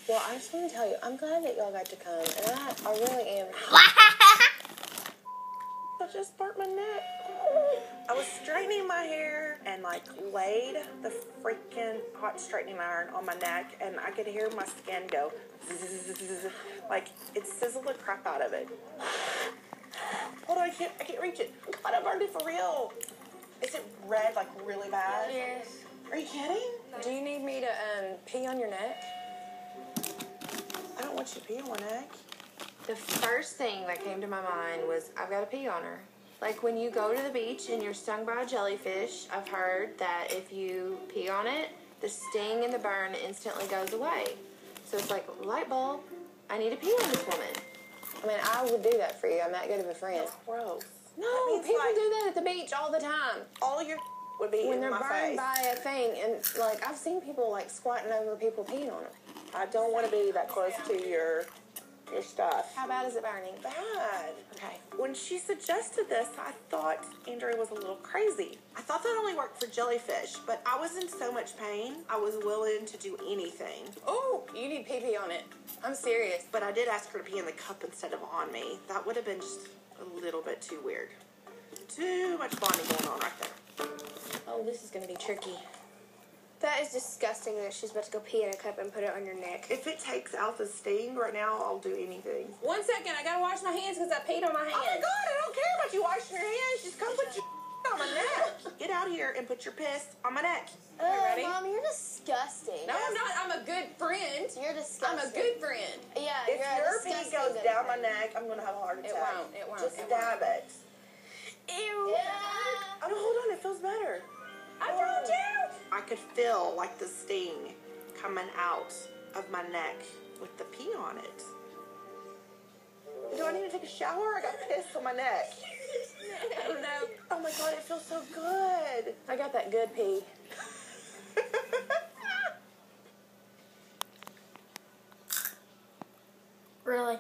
Well, I just want to tell you, I'm glad that y'all got to come, and I really am. I just burnt my neck. I was straightening my hair and like laid the freaking hot straightening iron on my neck, and I could hear my skin go zzz, like it sizzled the crap out of it. Hold on, I can't reach it. God, I burned it for real. Is it red, like really bad? Yes. Are you kidding? Do you need me to pee on your neck? I don't want you to pee on my neck. The first thing that came to my mind was, I've got to pee on her. Like when you go to the beach and you're stung by a jellyfish, I've heard that if you pee on it, the sting and the burn instantly goes away. So it's like, light bulb, I need to pee on this woman. I mean, I would do that for you. I'm that good of a friend. That's gross. No, people do that at the beach all the time. All your would be When in they're my burned face. by a thing, and like I've seen people like squatting over people peeing on them. I don't want to be that close to your stuff. How bad is it burning? Bad. Okay. When she suggested this, I thought Andrea was a little crazy. I thought that only worked for jellyfish, but I was in so much pain, I was willing to do anything. Oh, you need pee on it. I'm serious. But I did ask her to pee in the cup instead of on me. That would have been just a little bit too weird. Too much bonding going on right there. Oh, this is gonna be tricky. That is disgusting that she's about to go pee in a cup and put it on your neck. If it takes out the sting right now, I'll do anything. 1 second, I gotta wash my hands because I peed on my hands. Oh my God, I don't care about you washing your hands. Just come put your on my neck. Get out here and put your piss on my neck. ready? Mom, you're disgusting. No, I'm not. I'm a good friend. You're disgusting. I'm a good friend. Yeah, If you're your a pee disgusting goes good down my friend. neck, I'm going to have a heart attack. It won't. Just It stab it. Ew. Oh, no, hold on. It feels better. I told you. I could feel like the sting coming out of my neck with the pee on it. Do I need to take a shower? I got piss on my neck. I don't know. Oh my God, it feels so good. I got that good pee. Really?